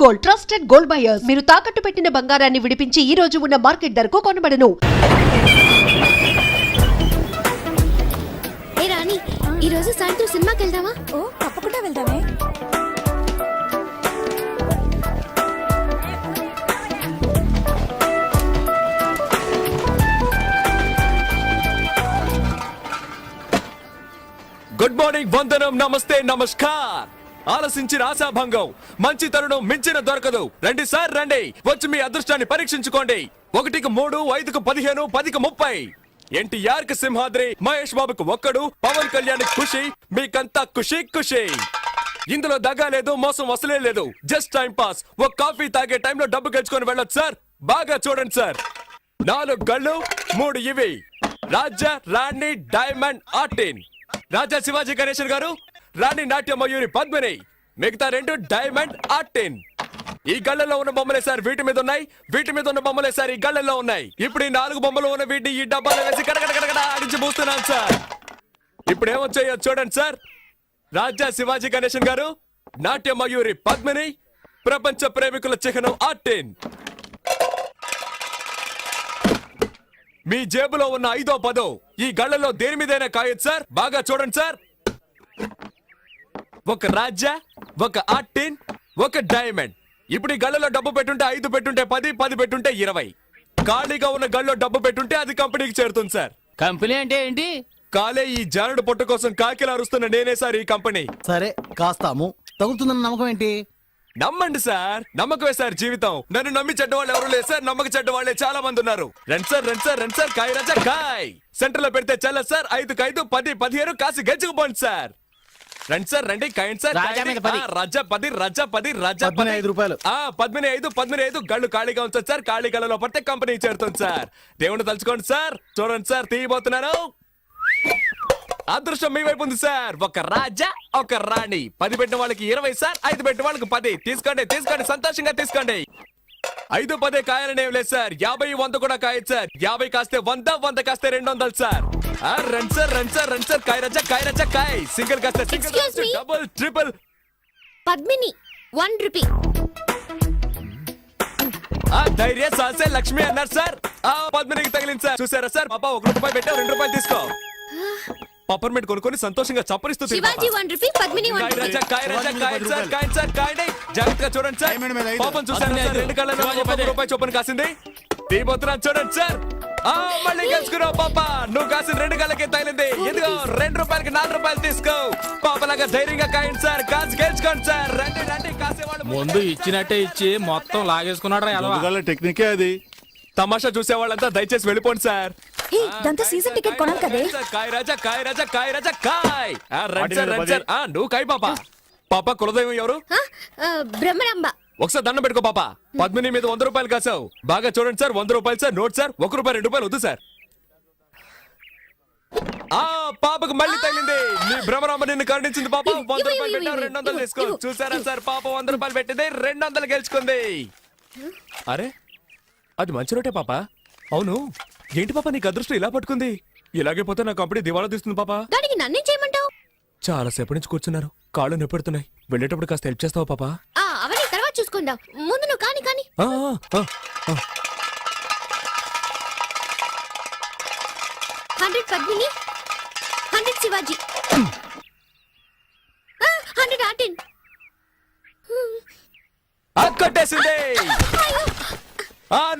Gold, trusted gold buyers. మీరు తాకట్టు పెట్టిన బంగారాన్ని విడిపించి ఈ రోజు ఉన్న మార్కెట్ ధరకు కొనబడను. ఏ రాణి, ఈ రోజు సాయంత్రం సినిమాకి వెళ్దామా? ఓ తప్పకుండా వెళ్దామే. గుడ్ మార్నింగ్, వందనం, నమస్తే, నమస్కార్. ఆలసించిన ఆశాభంగం, మంచి తరుణం మించిన దొరకదు. రండి సార్ రండి, వచ్చి మీ అదృష్టాన్ని పరీక్షించుకోండి. 1కి 3, 5కి 15, 10కి 30. ఎన్టీఆర్ కి సింహాద్రి, మహేష్ బాబుకు ఒక్కడు, పవన్ కళ్యాణ్ ఖుషి, మీకంతా ఖుషి ఖుషి. ఇందులో దగా లేదు, మోసం వసలే లేదు. Just time pass. ఒక కాఫీ తాగే టైంలో డబ్బు గెలుచుకొని వెళ్ళొచ్చు సార్. బాగా చూడండి సార్. 4 గళ్ళు, 3 ఇవి. రాజా, రాణి, డైమండ్, ఆర్టిన్. రాజా శివాజీ గణేశన్ గారు, రాణి నాట్య మయూరి పద్మిని, మిగతా 2 డైమండ్, ఆర్టిన్. ఈ గళ్ళలో ఉన్న బొమ్మలే సార్ వీటి మీద ఉన్నాయి, వీటి మీద ఉన్న బొమ్మలే సార్ ఈ గళ్ళలో ఉన్నాయి. ఇప్పుడు ఈ 4 బొమ్మలు ఉన్న వీటిని ఈ డబ్బాలో వేసి కడగడ ఆడించి పూస్తున్నాను సార్. ఇప్పుడు ఏమొచ్చాయో చూడండి సార్. రాజా శివాజీ గణేశన్ గారు, నాట్య మయూరి పద్మిని, ప్రపంచ ప్రేమికుల చిహ్నం ఆర్టిన్. మీ జేబులో ఉన్న 5వ 10 ఈ గళ్ళలో దేని మీదైనా కాయొచ్చు సార్. బాగా చూడండి సార్. ఒక రాజా, ఒక ఆర్టిన్, ఒక డైమండ్. ఇప్పుడు ఈ గళ్ళలో డబ్బు పెట్టుంటే 5 పెట్టుంటే 10, 10 పెట్టుంటే 20. ఖాళీగా ఉన్న గళ్ళలో డబ్బు పెట్టుంటే అది కంపెనీకి చేరుతుంది సార్. కంపెనీ అంటే ఏంటి? కాలే ఈ జానుడు పొట్ట కోసం కాకిలా అరుస్తున్న నేనే సార్ ఈ కంపెనీ. సరే కాస్తాము, తగులుతుందన్న నమ్మకం ఏంటి? నమ్మండి సార్, నమ్మకమే సార్ జీవితం. నన్ను నమ్మి చెడ్డవాళ్ళు ఎవరు లేదు సార్, నమ్మక చెడ్డవాళ్లే చాలా మంది ఉన్నారు. రండి సార్ రండి సార్ రండి సార్, కాయ రాజా కాయ్. సెంటర్ లో పెడితే చల్ల సార్. 5కి 5, 10, 15 కాసి గెలుచుకుపోండి సార్. రండి సార్ రండి, కాయండి సార్. రాజా మీద 10. రాజా 10, రాజా 10, రాజా 15 రూపాయలు. 15, 15 గళ్ళు ఖాళీగా ఉంచండి సార్. ఖాళీ గళ్ళలో పడితే కంపెనీ చేరుతుంది సార్. దేవుని తలుచుకోండి సార్. చూడండి సార్, తీయబోతున్నాను. అదృష్టం మీ వైపు ఉంది సార్. ఒక రాజా, ఒక రాణి. 10 పెట్టిన వాళ్ళకి 20 సార్, 5 పెట్టిన వాళ్ళకి 10. తీసుకోండి తీసుకోండి, సంతోషంగా తీసుకోండి. 5, 10 కాయాలని ఏం లేదు సార్. 50, 100 కూడా కాయచ్చు సార్. 50 కాస్తే 100, 100 కాస్తే 200 సార్. రండి సార్ రండి సార్ రండి సార్, కాయ రాజా కాయ్. సింగిల్ కాస్తే single, Excuse me? Double, triple. Padmini 1 rupee. ధైర్య సాసే లక్ష్మి అన్నారు సార్. పద్మినికి తగిలింది సార్. చూసారా సార్, పాప 1 రూపాయి పెట్టా, 2 రూపాయలు తీసుకో. పప్పర్మెంట్ కొనుక్కొని సంతోషంగా చప్పరిస్తూ శివాజీ 1 రూపీ, పద్మిని 1 రూపీ. జాగ్రత్తగా చూడండి సార్. పాపం చూసారా సార్, 2 కళ్ళలో 1 రూపాయి చొప్పున కాసింది. తీయబోతున్నాను చూడండి సార్. మళ్ళీ గెలుచుకున్నావు పాప. నువ్వు కాసిన 2 కళ్ళకే తగిలింది. ఇదిగో 2 రూపాయలకి 4 రూపాయలు తీసుకో. పాపలాగా ధైర్యంగా కాయండి సార్. కాసి గెలుచుకోండి సార్. రండి రండి, కాసేవాళ్ళు ముందు ఇచ్చినట్టే ఇచ్చి మొత్తం లాగేసుకున్నాడు. టెక్నికే అది. తమాషా చూసేవాళ్ళంతా దయచేసి వెళ్ళిపోండి సార్. హే, దాంతో సీజన్ టికెట్ కొనాలి కదే. కాయ్ రాజా కాయ్ రాజా కాయ్ రాజా కాయ్. రండి సార్ రండి సార్. నువ్వు కాయ్ పాప. పాప కులదైవం ఎవరు? బ్రహ్మరాంబ. ఒకసారి దండం పెట్టుకో పాప. పద్మిని మీద 100 రూపాయలు కాసావు. బాగా చూడండి సార్. 100 రూపాయలు సార్. Note sir. 1 రూపాయి 2 రూపాయలు వద్దు సార్. పాపకు మళ్ళీ తగిలింది. నీ భ్రమరాంబ నిన్ను కరుణించింది పాప. 100 రూపాయలు పెట్టావు, 200 తీసుకో. చూసారా సార్, పాప 100 రూపాయలు పెట్టింది, 200 గెలుచుకుంది. అరే, అది మంచి రోటే పాప. అవును, ఏంటి పాప నీకు అదృష్టం ఇలా పట్టుకుంది? ఇలాగే పోతే నా కంపెనీ దివాలా తీస్తుంది పాప. దానికి నన్నేం చేయమంటావు? చాలా సేపటి నుంచి కూర్చున్నారు, కాళ్ళు నొప్పెడుతున్నాయి. వెళ్ళేటప్పుడు కాస్త హెల్ప్ చేస్తావా పాప? అవన్నీ తర్వాత చూసుకుందాం. ముందు నువ్వు కాని. 100 పద్మిని, 100 శివాజీ, 100 ఆర్టిన్. కొట్టేసింది.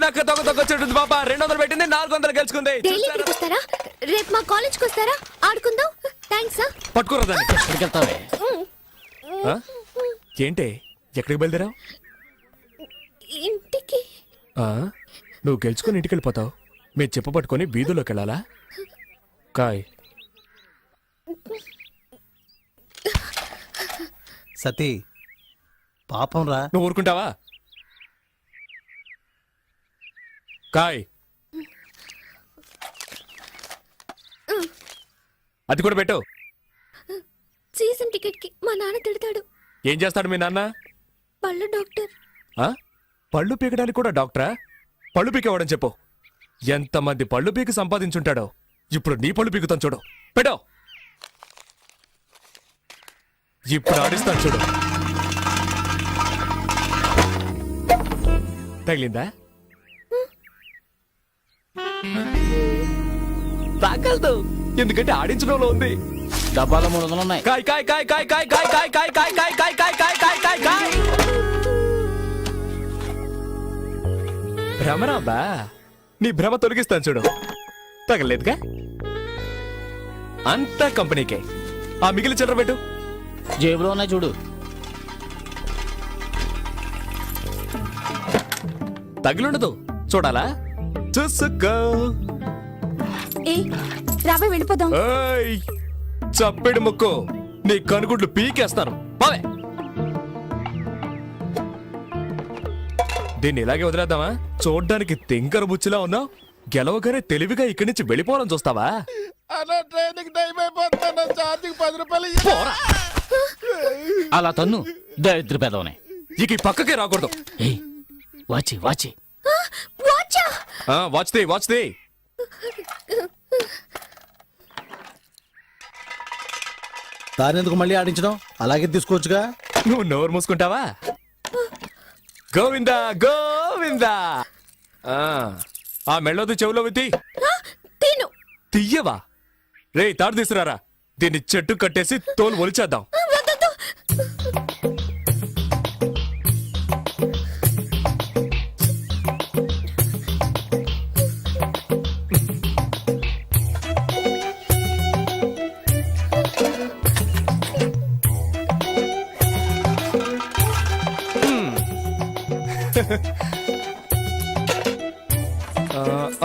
నాకు తొక్కొచ్చుంటుంది పాప. 200 పెట్టింది, 400 గెలుచుకుంది. డైలీ ఇక్కడికి వస్తారా? రేపు మా కాలేజ్కి వస్తారా? ఆడుకుందాం. థ్యాంక్స్. పట్టుకోరా దాన్ని. ఏంటే, ఎక్కడికి బయలుదేరావు? ఇంటికి. నువ్వు గెలుచుకుని ఇంటికి వెళ్ళిపోతావు. మీరు చెప్పు పట్టుకొని వీధుల్లోకి వెళ్ళాలా? కాయ్. సతీ, పాపం రా. నువ్వు ఊరుకుంటావా? కాయ్. అది కూడా పెట్టు. సీజన్ టికెట్ కి మా నాన్న తిడతాడు. ఏం చేస్తాడు మీ నాన్న? పళ్ళు డాక్టర్. పళ్ళు పీకడానికి కూడా డాక్టరా? పళ్ళు పీకేవాడని చెప్పు. ఎంతమంది పళ్ళు పీకి సంపాదించుంటాడో. ఇప్పుడు నీ పళ్ళు పీకుతాను చూడు. పెట్టో. ఇప్పుడు ఆడిస్తాను చూడు. తగిలిందా? తాగలదు, ఎందుకంటే ఆడించడంలో ఉంది. డబ్బాలో 300 ఉన్నాయి. కాయ్ కాయ్ కాయ్ కాయ్ కాయ్ కాయ్ కాయ్ కాయ్ కాయ్ కాయ్ కాయ్ కాయ్ కాయ్ కాయ్ కాయ్ కాయ్. భ్రమరాంబా, నీ భ్రమ తొలగిస్తాను చూడు. తగలేదుగా? అంతా కంపెనీకే. ఆ మిగిలిన చిల్లర పెట్టు. జేబులో ఉన్నాయి చూడు. తగిలుండదు, చూడాలా? చూసుకో. ఏ రావే వెళ్ళిపోదాం. ఏయ్, చప్పెడు ముక్కు, నీ కనుగుడ్లు పీకేస్తాను. పోవే. దీన్ని ఇలాగే వదిలేద్దామా? చూడ్డానికి తింకర బుచ్చిలా ఉన్నావు, గెలవగానే తెలివిగా ఇక్కడి నుంచి వెళ్ళిపోవాలని చూస్తావా? పోరా. అలా తన్ను దరిద్ర పెదవనే. ఇక ఈ పక్కకే రాకూడదు. ఏయ్ వాచి వాచి. వాచా వాచ్ది వాచ్ది. దానెందుకు మళ్ళీ ఆడించడం? అలాగే తీసుకోవచ్చుగా. నువ్వు నోరు మూసుకుంటావా? గోవిందా గోవిందా. ఆ మెళ్ళోది చెవులో విత్తి. తిను. తీయవా? రే తాడు తీసుకురారా, దీన్ని చెట్టు కట్టేసి తోలు ఒలిచేద్దాం. వద్దొద్దు.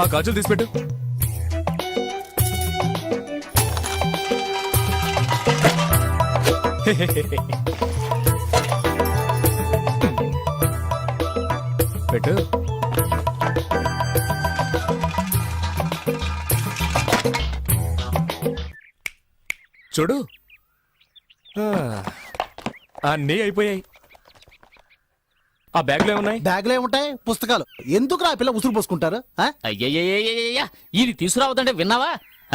ఆ గాజులు తీసిపెట్టు. పెట్టు. చూడు, అన్నీ అయిపోయాయి. ఆ బ్యాగ్లో ఏమున్నాయి? బ్యాగ్లో ఏముంటాయి? పుస్తకాలు. ఎందుకు రా పిల్ల ఉసురు పోసుకుంటారు? ఆ? అయ్యయ్యయ్యయ్యయ్యా, ఇది తీసుకురావద్దంటే విన్నావా?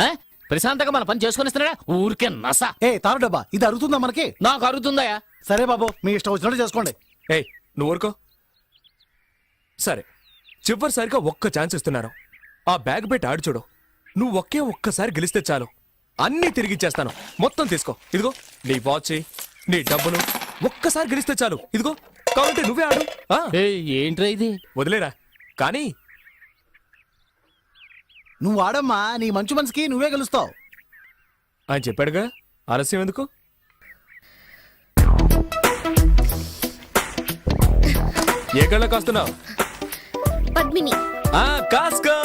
ఆ? ప్రశాంతంగా మన పని చేసుకొని ఇస్తున్నాడా? ఊరికే నస. ఏ తారు డబ్బా, ఇది అరుగుతుందా మనకి? నాకు అరుగుతుందయా. సరే బాబు, మీ ఇష్టం వచ్చినట్టు చేసుకోండి. ఏయ్, నువ్వు ఊరుకో. సరే, చివరిసారిగా ఒక్క ఛాన్స్ ఇస్తున్నాను. ఆ బ్యాగ్ పెట్టి ఆడి చూడు. నువ్వు ఒక్కసారి గెలిస్తే చాలు, అన్నీ తిరిగిచ్చేస్తాను. మొత్తం తీసుకో. ఇదిగో నీ వాచ్, నీ డబ్బులు. ఒక్కసారి గెలిస్తే చాలు. ఇదిగో, కాబట్టి నువ్వే ఆడు. ఏయ్ ఏంట్రా ఇది? వదిలేరా. కానీ నువ్వు ఆడమ్మా, నీ మంచి మనసుకి నువ్వే గెలుస్తావు. ఆయన చెప్పాడుగా, ఆలస్యం ఎందుకు? ఏ కళ్ళ కాస్తున్నావు? పద్మిని. కాస్కో.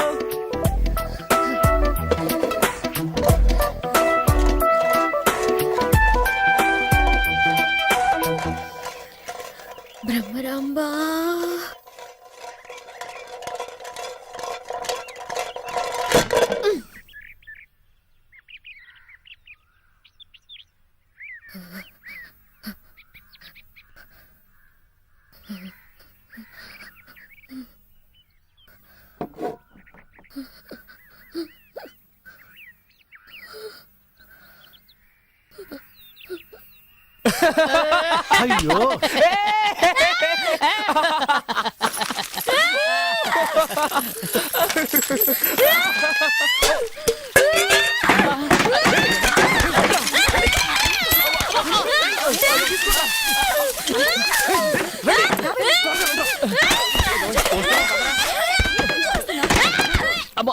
బ్రహ్మరాంబా. అయ్యో, అబ్బో.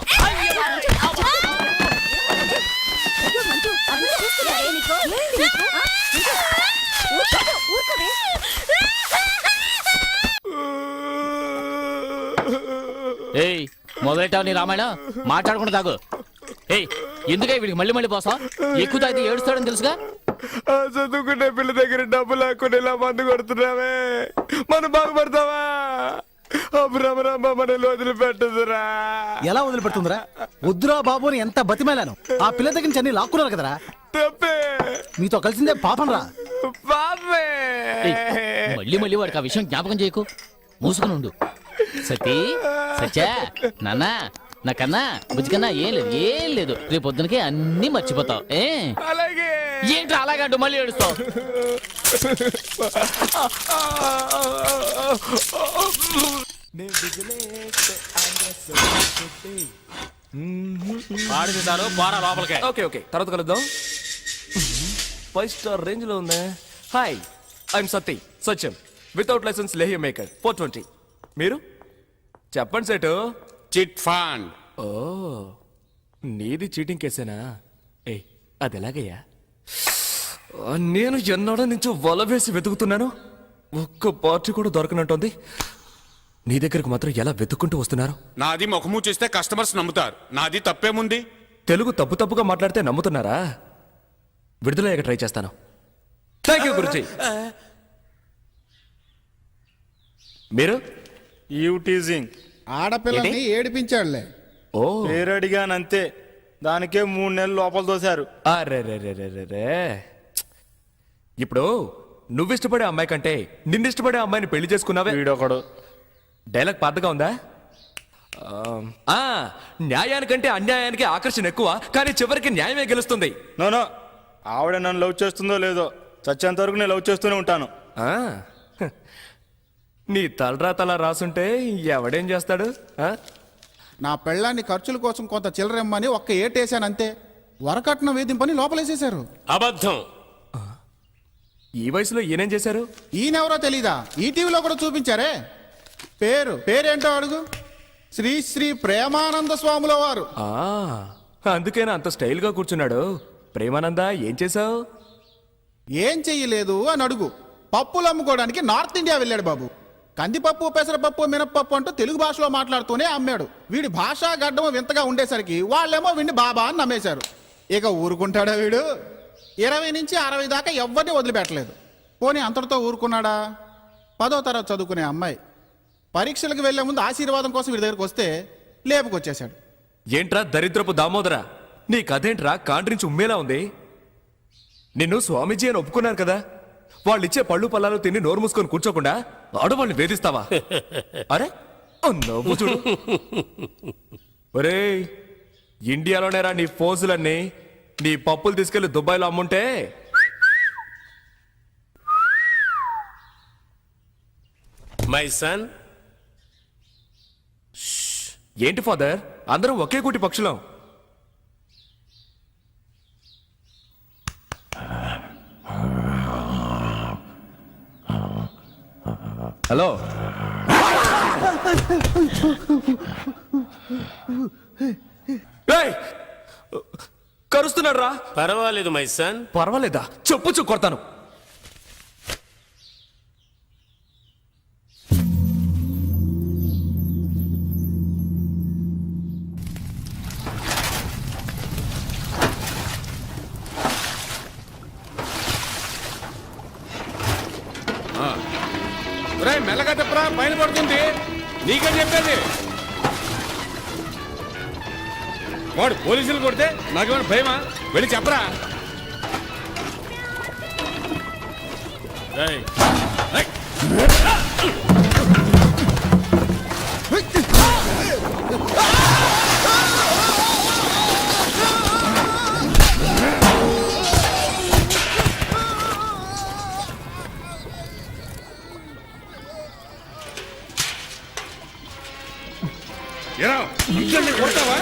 ఏయ్ మొదలెట్టావు నీ రామాయణం, మాట్లాడకుండా తాగు. ఏయ్ ఎందుకే వీడికి మళ్ళీ మళ్ళీ పోసా? ఎక్కువ తాగితే ఏడుస్తాడని తెలుసుగా. చదువుకునే పిల్ల దగ్గర డబ్బు లేకుండా ఇలా మందు కొడుతున్నావే, మనం బాగుపడతావా? భ్రమరాంబ మనల్ని వదిలిపెట్టదురా. ఎలా వదిలిపెడుతుందిరా? వద్దురా బాబు అని ఎంత బతిమేలాను. ఆ పిల్ల దగ్గర నుంచి అన్ని లాక్కున్నారు కదరా. తప్పే, మీతో కలిసిందే పాపం రా. పాపే. మళ్ళీ మళ్ళీ వాడికి ఆ విషయం జ్ఞాపకం చేయకు. మూసుకుని ఉండు. సతీ సత్యా నాన్న నాకన్నా బుజ్జికన్నా ఏం లేదు రేపు పొద్దునకే అన్ని మర్చిపోతావు. అలాగే. ఏంట్రా అలాగంటూ మళ్ళీ ఏడుస్తావు? పాడింది చాలు పోరా లోపలికే. ఓకే ఓకే తర్వాత కలుద్దాం. 5 స్టార్ రేంజ్ లో ఉందా? Hi, I'm Satyam without license లేహ్య మేకర్ 420. మీరు చెప్పండి సేటు. Chit fund. ఓ, నీది చీటింగ్ కేసేనా? ఏ అది ఎలాగయ్యా? నేను ఎన్నాడో నుంచి వల వేసి వెతుకుతున్నాను, ఒక్క పార్టీ కూడా దొరకనంటోంది. నీ దగ్గరకు మాత్రం ఎలా వెతుక్కుంటూ వస్తున్నారు? నాది ముఖము చూస్తే కస్టమర్స్ నమ్ముతారు, నాది తప్పేముంది? తెలుగు తప్పుగా మాట్లాడితే నమ్ముతున్నారా? విడుదలయ్యాక ట్రై చేస్తాను. Thank you Guruji. మీరు టీజింగ్ ఆడపిల్లని ఏడిపించాడులే. ఓ, పేరడిగానంతే, దానికే 3 నెలలు లోపల దోశారు. అరే ఇప్పుడు నువ్విష్టపడే అమ్మాయి కంటే నిన్నిష్టపడే అమ్మాయిని పెళ్లి చేసుకున్నావే. వీడొకడు డైలాగ్ పాతగా ఉందా? ఆ, న్యాయానికంటే అన్యాయానికి ఆకర్షణ ఎక్కువ, కానీ చివరికి న్యాయమే గెలుస్తుంది. నో ఆవిడ నన్ను లవ్ చేస్తుందో లేదో, చచ్చేంత వరకు నేను లవ్ చేస్తూనే ఉంటాను. ఆ, నీ తలరాతలా రాసుంటే ఎవడేం చేస్తాడు? ఆ? నా పెళ్ళాన్ని ఖర్చుల కోసం కొంత చిల్లరమ్మని ఒక్క ఏటేశానంతే. వరకట్నం వేధింపని లోపలేసేశారు. అబద్ధం. ఈ వయసులో ఈయనేం చేశారు? ఈయనెవరో తెలీదా? ఈ టీవీలో కూడా చూపించారే. పేరేంటో అడుగు. శ్రీ ప్రేమానంద స్వాముల వారు. ఆ, అందుకేనా అంత స్టైల్గా కూర్చున్నాడు? ప్రేమానంద, ఏం చేశావు? ఏం చెయ్యలేదు అని అడుగు. పప్పులు అమ్ముకోవడానికి నార్త్ ఇండియా వెళ్ళాడు బాబు. కందిపప్పు, పెసరపప్పు, మినప్పప్పు అంటూ తెలుగు భాషలో మాట్లాడుతూనే అమ్మాడు. వీడి భాషా గడ్డము వింతగా ఉండేసరికి వాళ్ళేమో వీడిని బాబా అని నమ్మేశారు. ఇక ఊరుకుంటాడా వీడు? 20 నుంచి 60 దాకా ఎవ్వరిని వదిలిపెట్టలేదు. పోనీ అంతటితో ఊరుకున్నాడా? 10వ తరగతి చదువుకునే అమ్మాయి పరీక్షలకు వెళ్లే ముందు ఆశీర్వాదం కోసం వీడి దగ్గరకు వస్తే లేపుకొచ్చేశాడు. ఏంట్రా దరిద్రపు దామోదరా, నీ కథేంట్రా కాండ్రించి ఉమ్మేలా ఉంది? నిన్ను స్వామీజీ అని ఒప్పుకున్నారు కదా, వాళ్ళిచ్చే పళ్ళు పల్లాలు తిని నోరు మూసుకొని కూర్చోకుండా ఆడవాళ్ళని వేధిస్తావా? అరే నవ్వు చూడు. ఒరేయ్, ఇండియాలోనేరా నీ ఫోజులన్నీ. నీ పప్పులు తీసుకెళ్లి దుబాయ్లో అమ్ముంటే మై సన్. ఏంటి ఫాదర్, అందరం ఒకే కూటి పక్షులం. హలో, కరుస్తున్నాడు రా. పర్వాలేదు మై సన్. పర్వాలేదా? చెప్పు కొడతాను. మెల్లగా చెప్పరా, పైన పడుతుంది. నీకేం చెప్పేది? వాడు పోలీసులు కొడితే నాకేమైనా భయమా? వెళ్ళి చెప్పరా. ఏయ్, ఏయ్. ఏరా, ఇద్దరిని కొడతావా?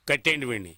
కట్టేయండి వీడిని.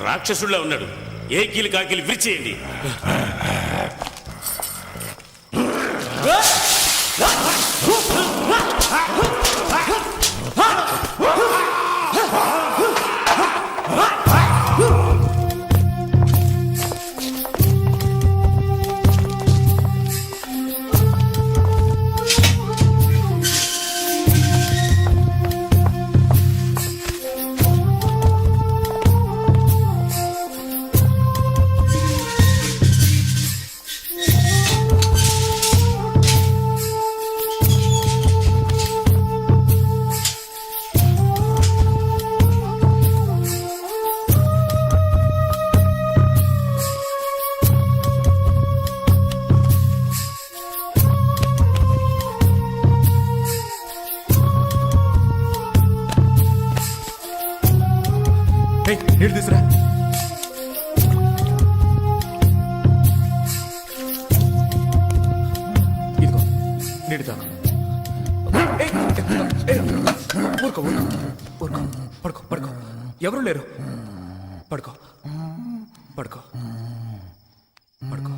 రాక్షసుడిలా ఉన్నాడు. ఏ కీలు కాకిలు విరిచేయండి. నీళ్ళు తీసురా. ఇదిగో నీళ్ళు తాగు. ఊరుకో ఊరుకో. పడుకో పడుకో. ఎవరు లేరు. పడుకో పడుకో పడుకో.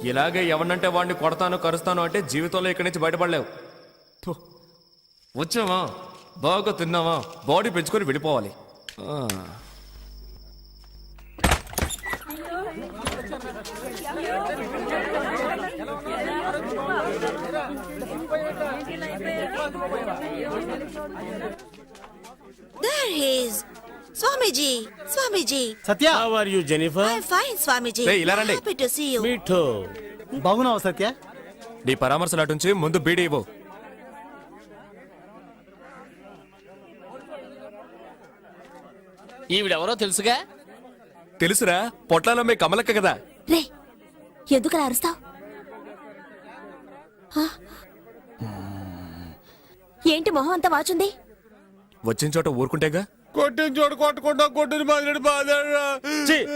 ఇలాగే ఎవరినంటే వాడిని కొడతాను కరుస్తాను అంటే జీవితంలో ఇక్కడి నుంచి బయటపడలేవు. వచ్చావా, బాగా తిన్నావా, బాడీ పెంచుకొని వెళ్ళిపోవాలి. There he is. Swamiji, Swamiji. Satya how are you Jennifer I'm fine, Swamiji. Hey, ఇలా రండి. Happy to see you. మీఠో బాగున్నావా సత్య నీ పరామర్శలు అటుంచి ముందు బీడీ ఇవ్వు. ఈవిడెవరో తెలుసుగా? తెలుసురా, పొట్లాలో మీ కమలక్క కదా. రే ఎందుకు అరుస్తావు? ఏంటి మొహం అంతా వాచుంది? వచ్చిన చోట ఊరుకుంటేగా. కొట్టిన చోటు కొట్టకుండా కొట్టిన బాధ బాధ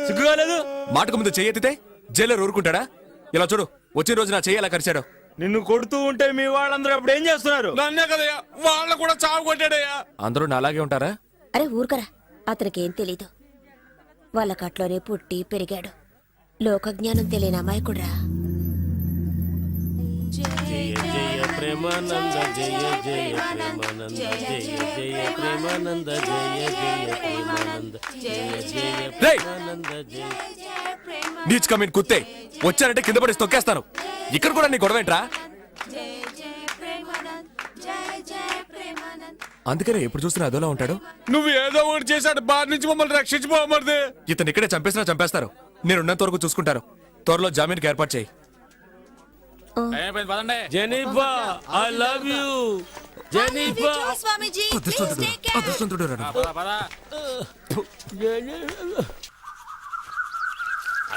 సిగ్గుగాలేదు. మాటకు ముందు చెయ్యెత్తితే జైలర్ ఊరుకుంటాడా? ఇలా చూడు, వచ్చిన రోజు నా చెయ్యి అలా కరిచాడు. నిన్ను కొడుతూ ఉంటే మీ వాళ్ళందరూ అప్పుడు ఏం చేస్తున్నారు? నన్నే కదయ్యా, వాళ్ళ కూడా చావు కొట్టాడయ్యా. అందరూ నా అలాగే ఉంటారా? అరే ఊరుకరా, అతనికేం తెలీదు. వాళ్ళ కట్లోనే పుట్టి పెరిగాడు. లోకజ్ఞానం తెలియని అమాయకుడ్రా. జయ జయ ప్రేమానంద జయ జయ ప్రేమానంద జయ జయ ప్రేమానంద జయ జయ ప్రేమానంద జయ జయ రేయ్! ప్రేమానంద జయ నీచ్ కమీన్ కుత్తే, వచ్చారంటే కింద పడి తొక్కేస్తాను. ఇక్కడ కూడా నీ గొడవేంట్రా? అందుకనే ఎప్పుడు చూసినా అదోలా ఉంటాడు. నువ్వు ఏదో ఒకటి చేశాడు, బాధ నుంచి మమ్మల్ని రక్షించుకోమరిది. ఇతను ఇక్కడే చంపేసినా చంపేస్తారు. నేనున్నంత వరకు చూసుకుంటారు. త్వరలో జామీన్కి ఏర్పాటు చేయి. Jennifer I love you Jennifer Swamiji, అదృష్టవంతుడు రా.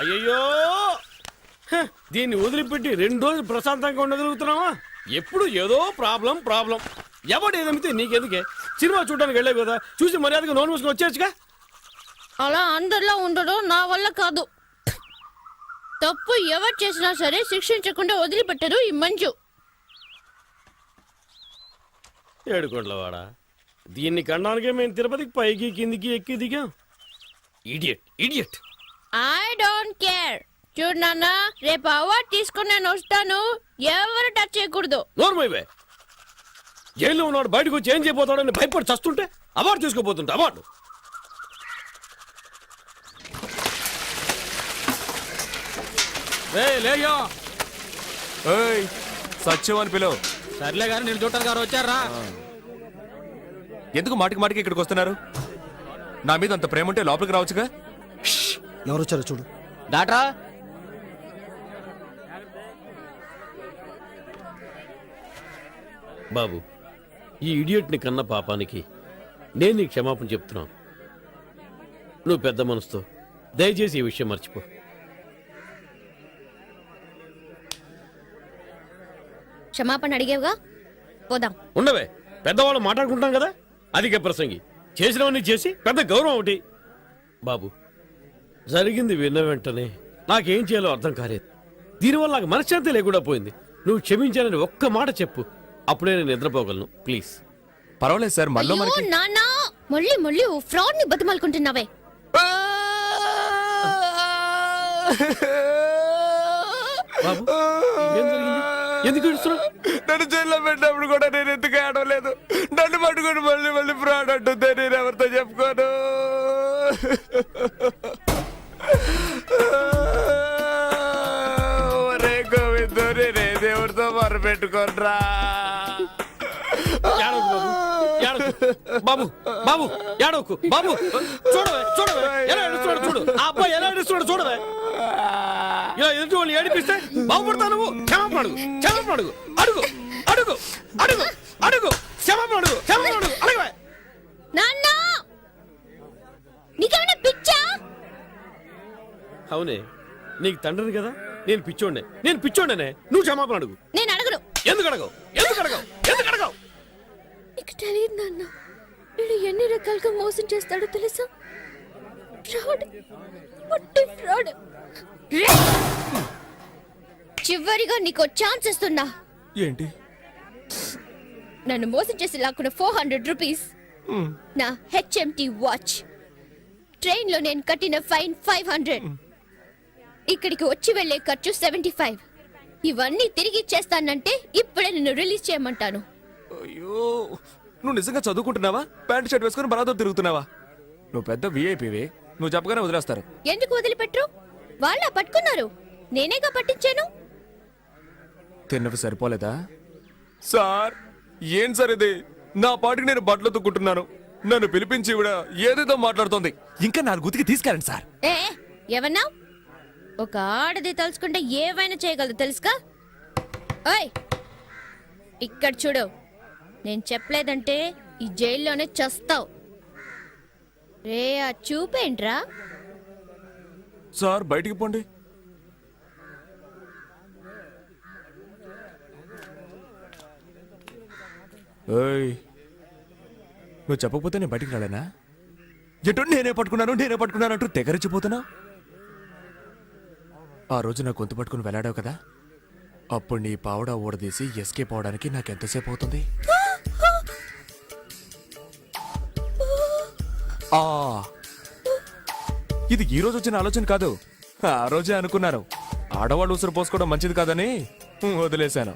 అయ్యయ్యో హ, దీన్ని వదిలిపెట్టి 2 రోజులు ప్రశాంతంగా ఉండగలుగుతున్నావా? ఎప్పుడు ఏదో ప్రాబ్లం ప్రాబ్లం. ఎవడు ఏదమితే నీకెందుకే? సినిమా చూడడానికి వెళ్ళావు కదా, చూసి మర్యాదగా నోన్ మూసుకొని వచ్చేచ్చుగా. అలా అందరిలో ఉండడం నా వల్ల కాదు. తప్పు ఎవరు చేసినా సరే శిక్షించకుండా వదిలిపెట్టరు ఈ మంజు. ఏడుకోట్లవాడా, దీన్ని కనడానికే మేము తిరుపతికి పైకి కిందికి ఎక్కి దిగాం. Idiot idiot. I don't care. చూడు నాన్న, రేపు అవార్డు తీసుకుని నేను వస్తాను. ఎవరు టచ్ చేయకూడదు. నోర్మైవే, జైల్లో ఉన్నాడు బయటకు వచ్చి ఏం చేయబోతాడని భయపడి చస్తుంటే అవార్డు తీసుకోపోతుంటే అవార్డు. లేయో ఏయ్, సత్యం అని పిలువు. సర్లే గారు, నేను చూడటానికి గారు వచ్చారా? ఎందుకు మాటికి మాటికి ఇక్కడికి వస్తున్నారు? నా మీద అంత ప్రేమ ఉంటే లోపలికి రావచ్చుగా. ఎవరొచ్చారో చూడు. డాక్టరా, బాబు, ఈ ఇడియట్ని కన్న పాపానికి నేను నీకు క్షమాపణ చెప్తున్నాను. నువ్వు పెద్ద మనసుతో దయచేసి ఈ విషయం మర్చిపో. క్షమాపణ అడిగేవుగా, పోదాం. ఉండవే, పెద్దవాళ్ళు మాట్లాడుకుంటాం కదా. అధిక ప్రసంగి చేసినవన్నీ చేసి పెద్ద గౌరవం ఒకటి. బాబు, జరిగింది విన్న వెంటనే నాకేం చేయాలో అర్థం కాలేదు. దీనివల్ల నాకు మనశ్శాంతి లేకుండా పోయింది. నువ్వు క్షమించాలని ఒక్క మాట చెప్పు, అప్పుడే నేను నిద్రపోగలను. ప్లీజ్. పర్వాలేదు సార్, మళ్ళీ అయ్యో, మనకి నాన్న, మళ్ళీ ఓ ఫ్రాడ్ ని బతిమాలుకుంటున్నావే. బాబు, ఏం జరిగింది? ఎందుకు ఏడుస్తున్నావు? నన్ను జైల్లో పెట్టినప్పుడు కూడా నేను ఎందుకు ఆడలేదు? నన్ను పట్టుకుని మళ్ళీ మళ్ళీ ఫ్రాడ్ అంటుందే, నేను ఎవరితో చెప్పుకోను. ఒరే గోవిందో, నేనే దేవుడితో మొరపెట్టుకోనరా. ఏడవకు బాబు, ఏడవకు. బాబు, బాబు, ఏడవకు బాబు. చూడవే చూడవే, ఎలా ఏడుస్తున్నాడు చూడు. ఆ అబ్బాయి ఎలా ఏడుస్తున్నాడు చూడవే. ఇలా ఎదుటి వాళ్ళు ఏడిపిస్తే బాగుపడతావు నువ్వు. క్షమాపణ అడుగు, క్షమాపణ అడుగు, అడుగు అడుగు అడుగు అడుగు, క్షమాపణ అడుగు, క్షమాపణ అడుగు, అడగవే. నాన్న, నీకేమైనా పిచ్చా? అవునే, నీకు తండ్రిని కదా, నేను పిచ్చోండనే. నువ్వు క్షమాపణ అడుగు. నేను అడగను. ఎందుకు అడగవు? ఎందుకు అడగవు? ఎందుకు అడగవు? నీకు తెలియదు నాన్న, వీడు ఎన్ని రకాలుగా మోసం చేస్తాడో తెలుసా? ఫ్రాడ్, పొట్టి ఫ్రాడ్. చివరిగా నీకు ఛాన్స్ ఇస్తున్నా. ఏంటి? నన్ను మోసం చేసి లాక్కున్న 400 రూపీస్, నా హెచ్ఎంటి వాచ్, ట్రైన్ లో నేను కట్టిన ఫైన్ 500, ఇక్కడికి వచ్చి వెళ్లే ఖర్చు 75. ఇవన్నీ తిరిగి ఇచ్చేస్తానంటే ఇప్పుడే నిన్ను రిలీజ్ చేయమంటాను. అయ్యో, నువ్వు నిజంగా చదువుకుంటున్నావా? ప్యాంట్ షర్ట్ వేసుకుని బలాదో తిరుగుతున్నావా? నువ్వు పెద్ద విఐపివి, నువ్వు చెప్పగానే వదిలేస్తారు. ఎందుకు వదిలిపెట్టరు? వాళ్ళ పట్టుకున్నారు, నేనేగా పట్టించాను. తిన్నవి సరిపోలేదా? సార్ ఏం సార్ ఇది? నా పాటికి నేను బట్టలు తుక్కుంటున్నాను, నన్ను పిలిపించి ఇవిడ ఏదేదో మాట్లాడుతోంది. ఇంకా 4 ఉతికి తీసుకెళ్ళండి సార్. ఏ ఏమన్నా? ఒక ఆడది తలుచుకుంటే ఏవైనా చేయగలదు తెలుసుగా? ఓయ్ ఇక్కడ చూడు, నేను చెప్పలేదంటే ఈ జైల్లోనే చస్తావు. రే ఆ చూపేంట్రా? సార్ బయటికి పోండి. ఏయ్, నువ్వు చెప్పకపోతే నేను బయటికి రాలేనా? ఎటు నేనే పట్టుకున్నాను అంటూ తెగరిచిపోతున్నా. ఆ రోజు నా గొంతు పట్టుకుని వెళ్ళాడావు కదా, అప్పుడు నీ పావడా ఊడదీసి ఎస్కేప్ అవడానికి నాకు ఎంతసేపు అవుతుంది? ఆ, ఇది ఈ రోజు వచ్చిన ఆలోచన కాదు, ఆ రోజే అనుకున్నాను. ఆడవాళ్ళు ఉసురు పోసుకోవడం మంచిది కాదని వదిలేశాను.